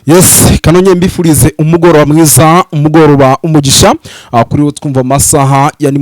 Yes, kanonye mbifurize umugoroba mwiza, umugoroba umugisha, kuri wo twumva amasaha ya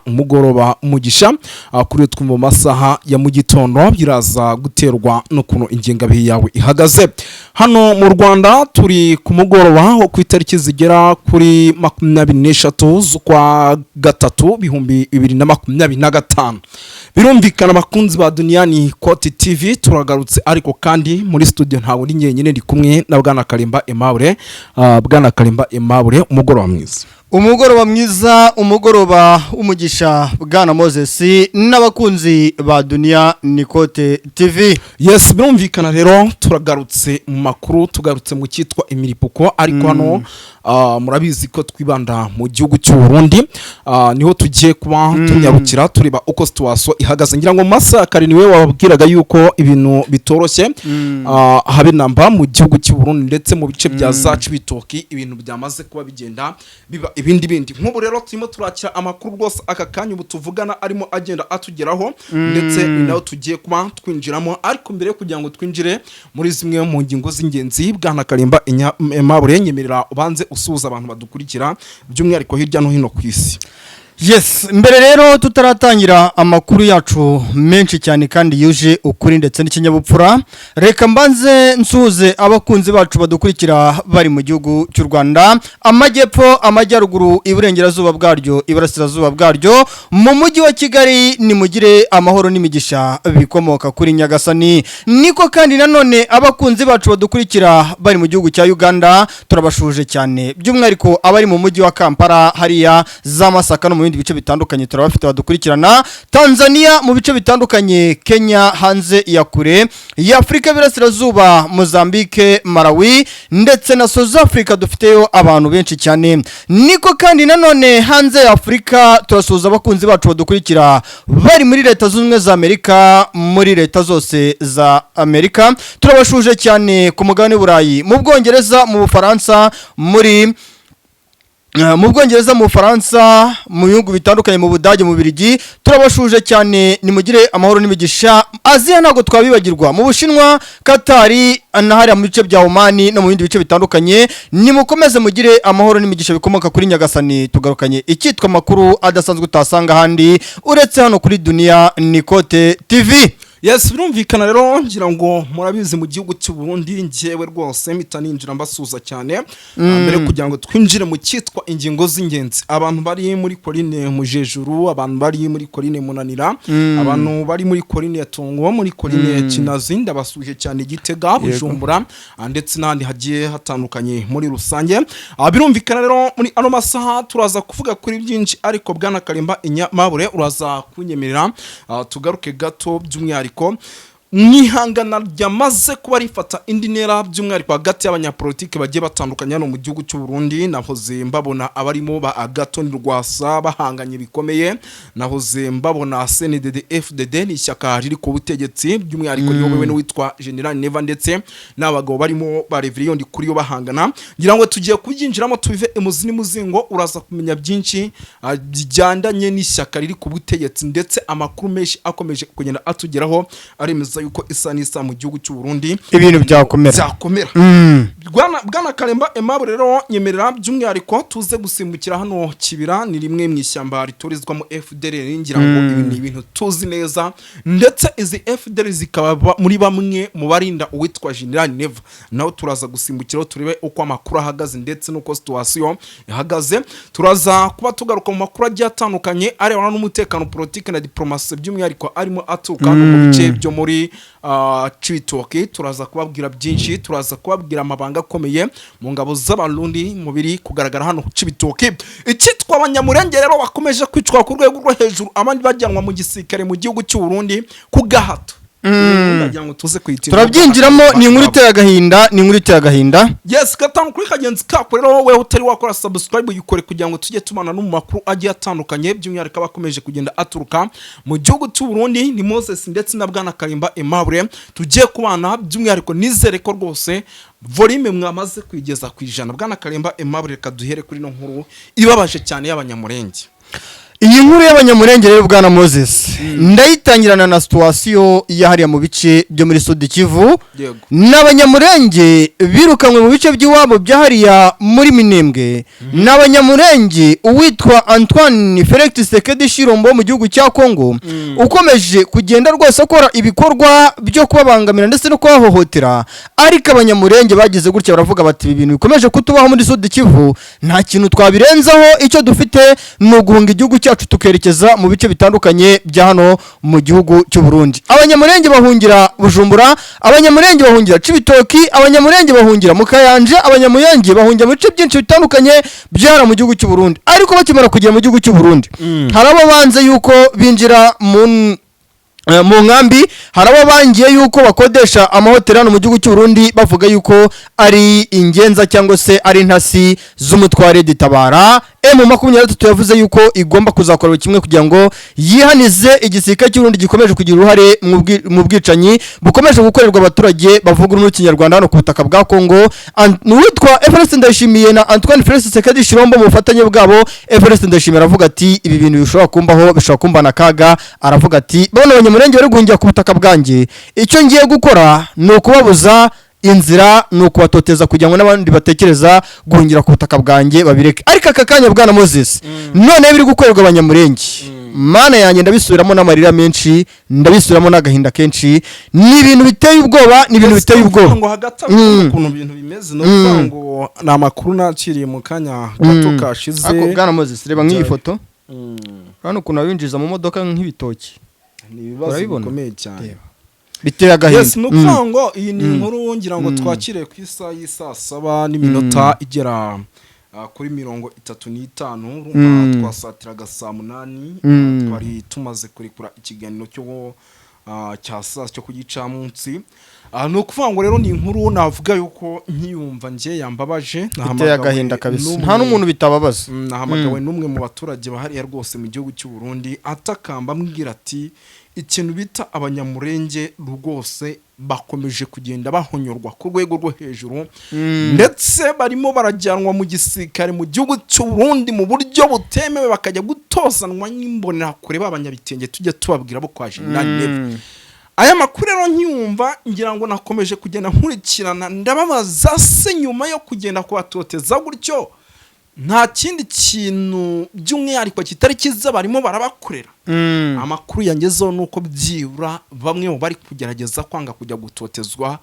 umugoroba umugisha, kuri wo twumva amasaha ya mu gitondo biraza guterwa no kuno ingengabihe yawe ihagaze. Hano mu Rwanda turi ku mugoroba wo ku itariki zigera kuri 23 z'ukwa gatatu 2025. Birumvikana bakunzi ba Duniani Kote TV turagarutse, ariko kandi muri studio ntawe ndi nyenyene ndi kumwe na Bwana Kalimba Aimable. Umugoroba mwiza, umugoroba umugisha Bwana Moses n'abakunzi ba Duniani Kote TV. Yes, birumvikana rero turagarutse mu makuru, tugarutse mu cyitwa imiripuko, ariko hano murabizi ko twibanda mu gihugu cy'u Burundi, niho tugiye kuba tunyarukira tureba uko situation ihagaze. Ngira ngo masa kari niwe wababwiraga yuko ibintu bitoroshye habe namba mu gihugu cy'u Burundi ndetse mu bice bya zacu bitoki ibintu byamaze kuba bigenda biba ibindi. Nk'ubu rero turimo turakira amakuru rwose aka kanya ubu tuvugana arimo agenda atugeraho, ndetse naho tugiye kuba twinjiramo. Ariko mbere yo kugira ngo twinjire muri zimwe mu ngingo z'ingenzi, Bwana Kalimba Aimable nyemerera ubanze usuhuza abantu badukurikira by'umwihariko hirya no hino ku isi. Yes, mbere rero tutaratangira amakuru yacu menshi cyane kandi yuje ukuri ndetse n'ikinyabupfura, reka mbanze nsuhuze abakunzi bacu badukurikira bari mu gihugu cy'u Rwanda, amajyepfo, amajyaruguru, iburengerazuba bwaryo, iburasirazuba bwaryo, mu mujyi wa Kigali nimugire amahoro n'imigisha bikomoka kuri Nyagasani. Niko kandi nanone abakunzi bacu badukurikira bari mu gihugu cya Uganda turabashuje cyane, by'umwihariko abari mu mujyi wa Kampala hariya za Masaka no mu bice bitandukanye turabafite badukurikirana, Tanzania mu bice bitandukanye, Kenya hanze ya kure ya Afrika birasirazuba, Mozambique, Malawi ndetse na South Africa dufiteyo abantu benshi cyane. Niko kandi nanone hanze ya Afrika turasuhuza abakunzi bacu badukurikira bari muri leta z'ubumwe za Amerika, muri leta zose za Amerika turabashuje cyane, ku mugabane w'Uburayi, mu Bwongereza, mu Bufaransa, mu Faransa, mu bihugu bitandukanye, mu Budage, mu Birigi turabashuje cyane, nimugire amahoro n'imigisha. Aziya ntago twabibagirwa, mu Bushinwa, Katari na hariya mu bice bya Oman no mu bindi bice bitandukanye, nimukomeze mugire amahoro n'imigisha bikomoka kuri Nyagasani. Tugarukanye icyitwa makuru adasanzwe utasanga handi uretse hano kuri Duniani Kote TV. Yes, birumvikana rero ngira ngo murabizi mu gihugu cy'u Burundi ngewe rwose mitaninjira mbasuza cyane, mbere kugira ngo twinjire mu cyitwa ingingo z'ingenzi. Abantu bari muri Coline Mujejuru, abantu bari muri Coline Munanira, abantu bari muri Coline ya Tongo, muri Coline Kinazi, ndabasuje cyane Gitega, Bujumbura ndetse n'andi hagiye hatandukanye muri rusange. Birumvikana rero muri ano masaha turaza kuvuga kuri byinshi, ariko Bwana Kalimba Aimable uraza kunyemerera tugaruke gato by'umwihariko mwihangana ryamaze kuba rifata indi ntera by'umwihariko hagati y'abanyapolitike bagiye batandukanye hano mu gihugu cy'u Burundi. Nahoze mbabona abarimo ba Agathon Rwasa bahanganye bikomeye, nahoze mbabona CNDD-FDD n'ishyaka riri ku butegetsi by'umwihariko riyobowe n'uwitwa General Neva, ndetse n'abagabo barimo ba Reverien Ndikuriyo bahangana. Ngira ngo tugiye kubyinjiramo tubive emuzini muzingo, uraza kumenya byinshi bijyandanye n'ishyaka riri ku butegetsi, ndetse amakuru menshi akomeje kugenda atugeraho aremeza yuko isa n'isa mu gihugu cy'u Burundi ibintu byakomera. Bwana Kalimba Aimable rero nyemerera by'umwihariko tuze gusimbukira hano Kibira, ni rimwe mu ishyamba ritorizwamo FDL. Ngira ngo ibi ni ibintu tuzi neza, ndetse izi FDL zikaba muri bamwe mu barinda uwitwa General Neva. Naho turaza gusimbukira turebe uko amakuru ahagaze ndetse nuko situation ihagaze. Turaza kuba tugaruka mu makuru agiye atandukanye arebana n'umutekano, politike na diplomasi by'umwihariko arimo atuka mu bice byo muri Cibitoke. Turaza kubabwira byinshi, turaza kubabwira amabanga akomeye mu ngabo z'Abarundi mubiri kugaragara hano Cibitoke. Icyitwa abanyamurenge rero bakomeje kwicwa ku rwego rwo hejuru, abandi bajyanwa mu gisirikare mu gihugu cy'u Burundi ku gahato. Turabyinjiramo, ni inkuru iteye agahinda, Yes, gatanu kuri kagenzi kako rero wowe utari wakora subscribe yikore kugira ngo tujye tumana no mu makuru agiye atandukanye by'umwihariko bakomeje kugenda aturuka mu gihugu cy'u Burundi. Ni Moses ndetse na Bwana Kalimba Aimable tugiye kubana by'umwihariko, nizere ko rwose volume mwamaze kwigeza ku ijana. Bwana Kalimba Aimable reka duhere kuri no nkuru ibabaje cyane y'abanyamurenge. iyi nkuru y'abanyamurenge rero bwana Moses ndayitangirana na situation yahariya mu bice byo muri Sud Kivu n'abanyamurenge birukanwe mu bice by'iwabo byahariya muri Minembwe n'abanyamurenge uwitwa Antoine Felix Tshisekedi Tshilombo mu gihugu cya Kongo ukomeje kugenda rwose akora ibikorwa byo kubabangamira ndetse no kubahohotera ariko abanyamurenge bagize gutya baravuga bati ibi bintu bikomeje kutubaho muri Sud Kivu nta kintu twabirenzaho icyo dufite no guhunga igihugu cyacu tukerekeza mu bice bitandukanye bya hano mu gihugu cy'u Burundi. Abanyamurenge bahungira Bujumbura, abanyamurenge bahungira Cibitoki, abanyamurenge bahungira mu Kayanje, abanyamurenge bahungira mu bice byinshi bitandukanye byara mu gihugu cy'u Burundi. Ariko bakimara kugera mu gihugu cy'u Burundi harabo banze yuko binjira mu nkambi, harabo bangiye yuko bakodesha amahoteli hano mu gihugu cy'u Burundi bavuga yuko ari ingenza cyangwa se ari intasi z'umutware Tabara. M23 yavuze yuko igomba kuzakora kimwe kugira ngo yihanize igisirikare cy'u Burundi gikomeje kugira uruhare mu bwicanyi bukomeje gukorerwa abaturage bavuga ururimi rw'Ikinyarwanda hano ku butaka bwa Kongo. Witwa Everest Ndayishimiye na Antoine Felix Tshisekedi Tshilombo mu bufatanye bwabo. Everest Ndayishimiye aravuga ati ibi bintu bishobora kumbaho, bishobora kumbana kaga. Aravuga ati bone abanyamurenge bari guhungira ku butaka bwanjye, icyo ngiye gukora ni ukubabuza inzira, ni ukubatoteza kugira ngo n'abandi batekereza guhungira ku butaka bwanjye babireke. Ariko aka kanya bwana Moses none biri gukorerwa abanyamurenge, mana yanjye ndabisubiramo n'amarira menshi, ndabisubiramo n'agahinda kenshi. Ni ibintu biteye ubwoba, ni ibintu biteye ubwoba ngo hagati ukuntu ibintu bimeze no ngo na makuru nakiriye mu kanya gato kashize. Ako bwana Moses reba nk'iyi foto hano ukuntu abinjiza mu modoka nk'ibitoki, ni ibibazo bikomeye cyane biteye agahinda. Yes, nukuvuga ngo iyi ni inkuru ngira ngo twakire ku isaha y'isa 7 n'iminota igera kuri 35 twasatiraga saa 8 twari tumaze kurikura ikiganiro cyo cyasa cyo kugicamunsi. Nukuvuga ngo rero ni inkuru navuga yuko nkiyumva nje yambabaje, biteye agahinda kabisa, nta n'umuntu bitababaza. Nahamagawe n'umwe mu baturage bahari rwose mu gihugu cy'u Burundi atakamba ambwira ati ikintu bita abanyamurenge rwose bakomeje kugenda bahonyorwa ku rwego rwo hejuru, ndetse barimo barajyanwa mu gisirikare mu gihugu cy'u Burundi mu buryo butemewe, bakajya gutozanwa n'imbonera kure babanyabitenge tujye tubabwira bo kwa Jenerali. Aya makuru rero nkiyumva ngira ngo nakomeje kugenda nkurikirana, ndababaza se nyuma yo kugenda kubatoteza gutyo nta kindi kintu by'umwihariko kitari kiza barimo barabakorera. Amakuru yangezeho nuko byibura bamwe mu bari kugerageza kwanga kujya gutotezwa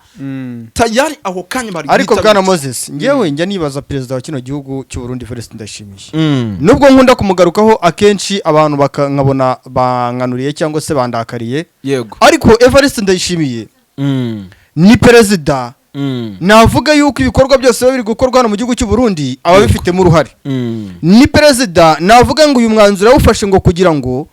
tayari aho kanya bari. Ariko bwana Moses ngewe njya nibaza perezida wa kino gihugu cy'u Burundi Felix Ndayishimiye, nubwo nkunda kumugarukaho akenshi abantu bakangabona banganuriye cyangwa se bandakariye, yego, ariko Felix Ndayishimiye ni perezida. Navuga yuko ibikorwa byose biri gukorwa hano mu gihugu cy'u Burundi aba bifitemo uruhare. Ni perezida navuga ngo uyu mwanzuro awufashe ngo kugira ngo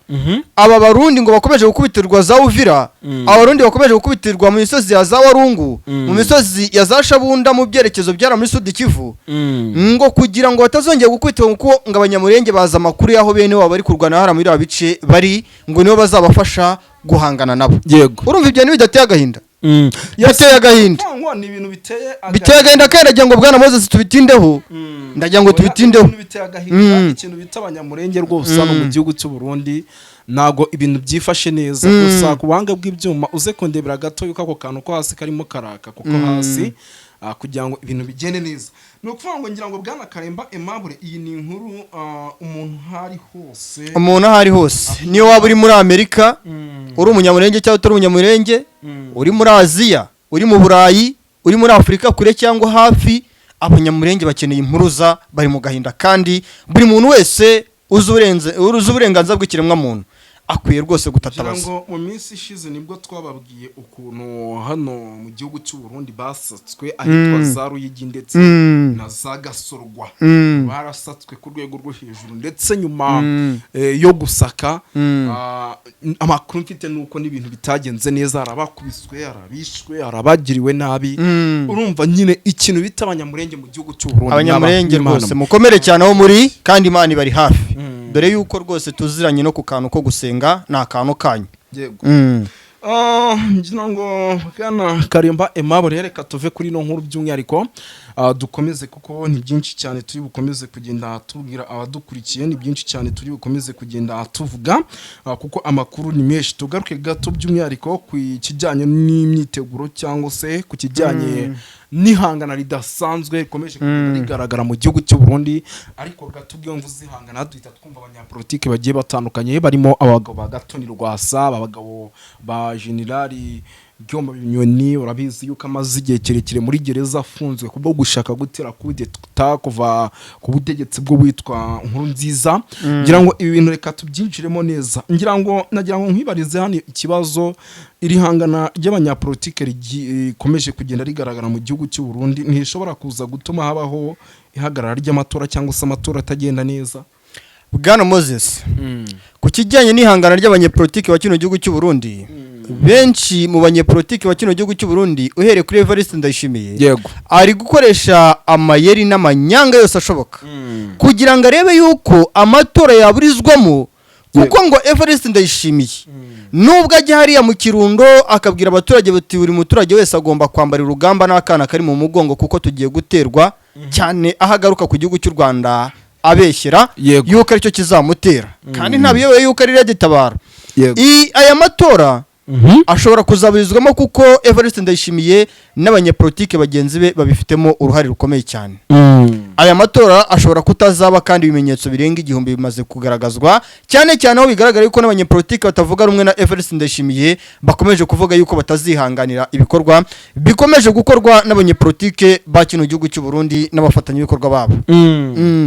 aba barundi ngo bakomeje gukubitirwa za Uvira, abarundi bakomeje gukubitirwa mu misozi ya za Warungu, mu misozi ya za Shabunda mu byerekezo byara muri Sud Kivu, ngo kugira ngo batazongera gukubitwa ngo abanyamurenge baza makuru yaho bene wabo bari kurwana hara muri abice bari ngo nibo bazabafasha guhangana nabo. Yego, urumva ibyo bidateye agahinda? Yateye agahinda, ni ibintu biteye agahinda kandi ndagira ngo bwana Moses tubitindeho, ndagira ngo tubitindeho. Biteye agahinda ikintu bita abanyamurenge rwose hano mu gihugu cy'u Burundi nago ibintu byifashe neza. Gusa ku buhanga bw'ibyuma uze kondebera gato yuko ako kantu ko hasi karimo karaka kuko hasi kugira ngo ibintu bigende neza. Nukuvuga ngo ngira ngo bwana Karemba Aimable iyi ni inkuru umuntu hari hose, niyo waba uri muri Amerika uri umunyamurenge cyangwa utari umunyamurenge, uri muri Aziya, uri mu Burayi, uri muri Afrika kure cyangwa hafi, abanyamurenge bakeneye impuruza, bari mu gahinda kandi buri muntu wese uzi uburenganzira bw'ikiremwa muntu akwiye rwose gutatabaza. Ngo mu minsi ishize nibwo twababwiye ukuntu hano mu gihugu cy'u Burundi basatswe ahitwa za Ruyigi ndetse na za Gasorwa, barasatswe ku rwego rwo hejuru, ndetse nyuma yo gusaka amakuru mfite nuko n'ibintu bitagenze neza, arabakubiswe, arabishwe, arabagiriwe nabi. Urumva nyine ikintu bita abanyamurenge mu gihugu cy'u Burundi. Abanyamurenge rwose mukomere cyane aho muri kandi Imana ibari hafi, dore yuko rwose tuziranye no ku kantu ko gusenga na kantu kanyu. Yego. ngira ngo bwana Karimba Aimable reka tuve kuri no nkuru by'umwihariko dukomeze kuko ni byinshi cyane turi bukomeze kugenda tubwira abadukurikiye, ni byinshi cyane turi bukomeze kugenda tuvuga kuko amakuru ni menshi. Tugaruke gato by'umwihariko ku kijyanye n'imyiteguro cyangwa se ku kijyanye n'ihangana ridasanzwe rikomeje kugenda rigaragara mu gihugu cy'u Burundi, ariko gato ubwo mvuze ihangana duhita twumva abanyapolitike bagiye batandukanye barimo abagabo ba Gatoni Rwasa, abagabo ba Generali Byomba Binyoni. Urabizi yuko amaze igihe kirekire muri gereza afunzwe kubwo gushaka gutera kudeta kuva ku butegetsi bwo witwa Nkurunziza. Ngira ngo ibi bintu reka tubyinjiremo neza. Nagira ngo nkwibarize hano ikibazo iri hangana ry'abanyapolitike rikomeje kugenda rigaragara mu gihugu cy'u Burundi ntishobora kuza gutuma habaho ihagarara ry'amatora cyangwa se amatora atagenda neza. Bwana Moses, ku kijyanye n'ihangana ry'abanyapolitike wa kino gihugu cy'u Burundi, benshi mu banyepolitike wa kino gihugu cy'u Burundi uhereye kuri Evariste Ndayishimiye yego ari gukoresha amayeri n'amanyanga yose ashoboka kugira ngo arebe yuko amatora yaburizwamo, kuko ngo Evariste Ndayishimiye nubwo ajya hariya mu Kirundo akabwira abaturage bati buri muturage wese agomba kwambara urugamba n'akana kari mu mugongo kuko tugiye guterwa cyane, ahagaruka ku gihugu cy'u Rwanda abeshyera yuko aricyo kizamutera kandi ntabiyoboye yuko ari Lady Tabara. Aya matora ashobora kuzaburizwamo kuko Evariste Ndayishimiye n'abanyepolitike bagenzi be babifitemo uruhare rukomeye cyane. Aya matora ashobora kutazaba kandi ibimenyetso birenga igihumbi bimaze kugaragazwa, cyane cyane aho bigaragara yuko n'abanyepolitike batavuga rumwe na Evariste Ndayishimiye bakomeje kuvuga yuko batazihanganira ibikorwa bikomeje gukorwa n'abanyepolitike ba kino gihugu cy'u Burundi n'abafatanya ibikorwa babo.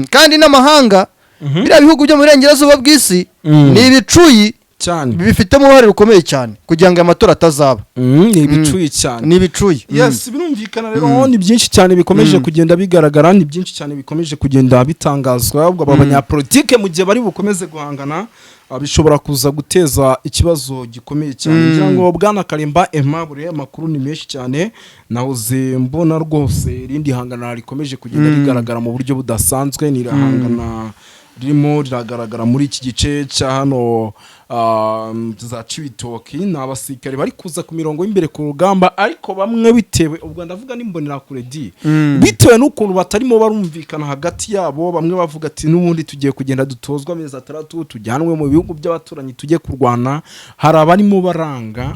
Kandi n'amahanga biriya bihugu byo mu burengerazuba bw'isi ni ibicuyi cyane bifitemo uruhare rukomeye cyane kugira ngo amatora atazaba. Ni ibicuyi cyane, ni ibicuyi. Yes, birumvikana rero ni byinshi cyane bikomeje kugenda bigaragara, ni byinshi cyane bikomeje kugenda bitangazwa. Ubwo abanyapolitike mu gihe bari bukomeze guhangana bishobora kuza guteza ikibazo gikomeye cyane. Ngira ngo bwana Karimba Aimable amakuru ni menshi cyane, nahoze mbona rwose irindi hangana rikomeje kugenda rigaragara mu buryo budasanzwe. Ni irahangana ririmo riragaragara muri iki gice cya hano za Cibitoki, n'abasirikare bari kuza ku mirongo y'imbere ku rugamba, ariko bamwe bitewe ubwo ndavuga n'imbonera kure bitewe n'ukuntu batarimo barumvikana hagati yabo. Bamwe bavuga ati n'ubundi tugiye kugenda dutozwa amezi 3 tujyanwe mu bihugu by'abaturanyi tujye kurwana, hari abarimo baranga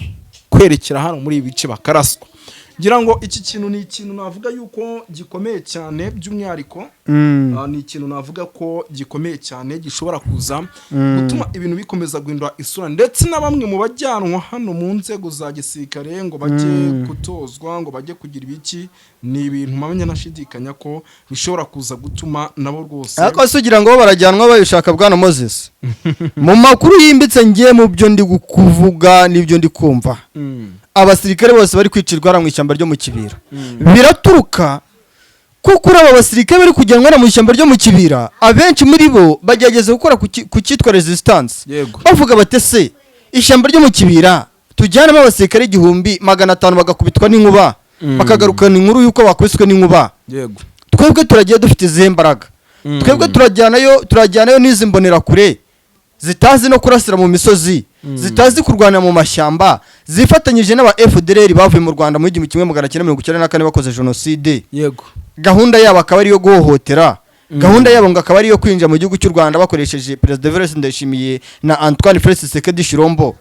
kwerekera hano muri ibi bice bakaraswa. Ngira ngo iki kintu ni ikintu navuga yuko gikomeye cyane, by'umwihariko ni ikintu navuga ko gikomeye cyane gishobora kuza gutuma ibintu bikomeza guhindura isura, ndetse na bamwe mu bajyanwa hano mu nzego za gisirikare ngo bajye kutozwa, ngo bajye kugira ibiki. Ni ibintu mpamya nashidikanya ko bishobora kuza gutuma nabo rwose ariko sugira ngo barajyanwa bayishaka. Bwana Moses, mu makuru yimbitse ngiye mu byo ndi kuvuga n'ibyo ndi kumva, abasirikare bose bari kwicirwa mu ishyamba ryo mu Kibira biraturuka kuko aba basirikare bari kujyanwa mu ishyamba ryo mu Kibira, abenshi muri bo bagerageza gukora ku cyitwa resistance. Bavuga batese ishyamba ryo mu Kibira tujyanamo abasirikare 1500 bagakubitwa n'inkuba bakagarukana inkuru yuko bakubiswe n'inkuba. Twebwe turagiye dufite izihe mbaraga? Twebwe turajyanayo n'izi mbonera kure zitazi no kurasira mu misozi, zitazi kurwana mu mashyamba, zifatanyije n'aba FDLR bavuye mu Rwanda mu 1994 bakoze genocide. Gahunda yabo akaba ari yo guhohotera, gahunda yabo ngakaba ari yo kwinjira mu gihugu cy'u Rwanda bakoresheje President Evariste Ndayishimiye na Antoine Félix Tshisekedi Chilombo.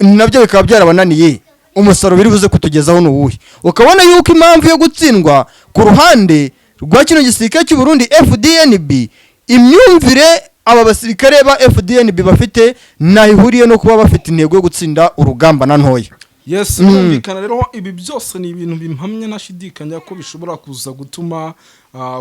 Nabyo bikaba byarabananiye. Umusaruro biri buze kutugezaho n'uwuhe? Ukabona yuko impamvu yo gutsindwa ku ruhande rwa kino gisirikare cy'u Burundi FDNB, imyumvire aba basirikare ba FDNB bafite nahihuriye no kuba bafite intego yo gutsinda urugamba na ntoya. Yes, birumvikana rero ibi byose ni ibintu bimpamye nashidikanya ko bishobora kuza gutuma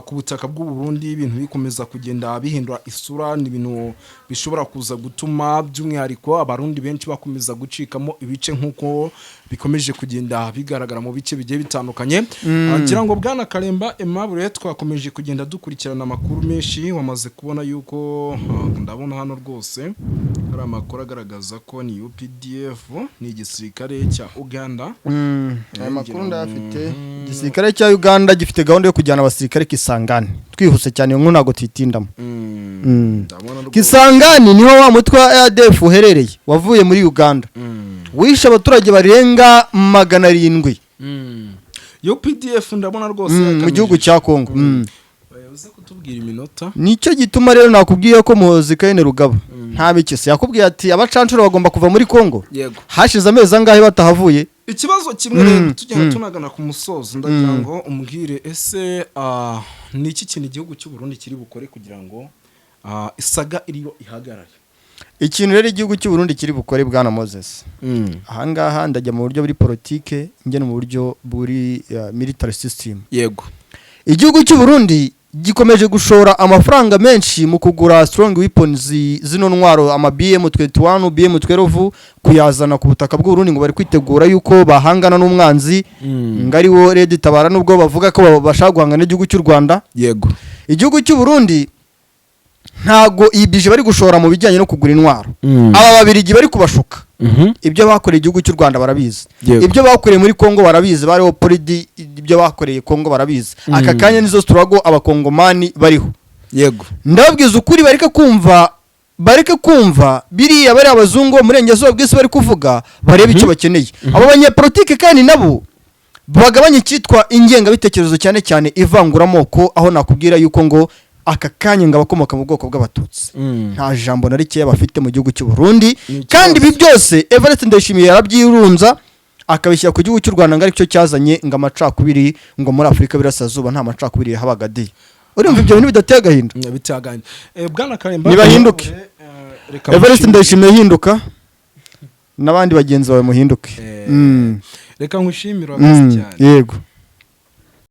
ku butaka bw'u Burundi ibintu bikomeza kugenda bihindura isura. Ni ibintu bishobora kuza gutuma by'umwihariko abarundi benshi bakomeza gucikamo ibice nk'uko bikomeje kugenda bigaragara mu bice bigiye bitandukanye. Ngira ngo bwana Karimba Aimable twakomeje kugenda dukurikirana amakuru menshi. Wamaze kubona yuko ndabona hano rwose hari amakuru agaragaza ko ni UPDF ni igisirikare cya Uganda. Aya makuru ndafite igisirikare cya Uganda gifite gahunda yo kujyana abasirikare Kisangani. Twihuse cyane ngo ntago twitindamo. Kisangani niho wa mutwe wa ADF uherereye wavuye muri Uganda. wishe abaturage barenga 700 yo PDF ndabona rwose mu gihugu cya Kongo. uze kutubwira iminota nicyo gituma rero nakubwiye ko Muhozi Kayine Rugaba nta bikese yakubwiye ati abacancuro bagomba kuva muri Kongo. Yego. Hashize amezi angahe batahavuye. Ikibazo kimwe rero tujya tunagana ku musozo ndagira ngo umbwire ese niki kintu igihugu cy'u Burundi kiri bukore kugira ngo isaga iriyo ihagarare. Ikintu rero igihugu cy'u Burundi kiri bukore bwana Moses. Ahangaha ndajya mu buryo buri politike ngene mu buryo buri military system. Yego. Igihugu cy'u Burundi gikomeje gushora amafaranga menshi mu kugura strong weapons zino ntwaro ama BM21 BM12 kuyazana ku butaka bw'u Burundi ngo bari kwitegura yuko bahangana n'umwanzi ngari wo Red Tabara nubwo bavuga ko bashaka guhangana n'igihugu cy'u Rwanda. Yego. Igihugu cy'u Burundi ntago ibije bari gushora mu bijyanye no kugura intwaro. Aba babiri bari kubashuka. Ibyo bakoreye igihugu cy'u Rwanda barabizi. Ibyo bakoreye muri Kongo barabizi, bariho polidi ibyo bakoreye Kongo barabizi. Aka kanya nizo struggle abakongomani bariho. Yego. Ndababwiza ukuri bareke kumva biriya bari abazungu murengeze bw'isi bari kuvuga bareba icyo bakeneye. Abo banyepolitike kandi nabo bagabanye cyitwa ingenga bitekerezo cyane cyane ivangura moko, aho nakubwira yuko ngo aka kanya ngabakomoka mu bwoko bw'abatutsi nta jambo na rike bafite mu gihugu cy'u Burundi. Kandi ibi byose Everest Ndayishimiye yarabyirunza akabishyira ku gihugu cy'u Rwanda ngari cyo cyazanye ngo amacakubiri ngo muri Afrika birasazuba nta macakubiri habaga de. Urumva ibyo bintu bidateye agahinda. Bitaganye. Bwana Karemba nibahinduke. Everest Ndayishimiye hinduka n'abandi bagenzi bawe muhinduke. Reka nkushimira cyane. Yego.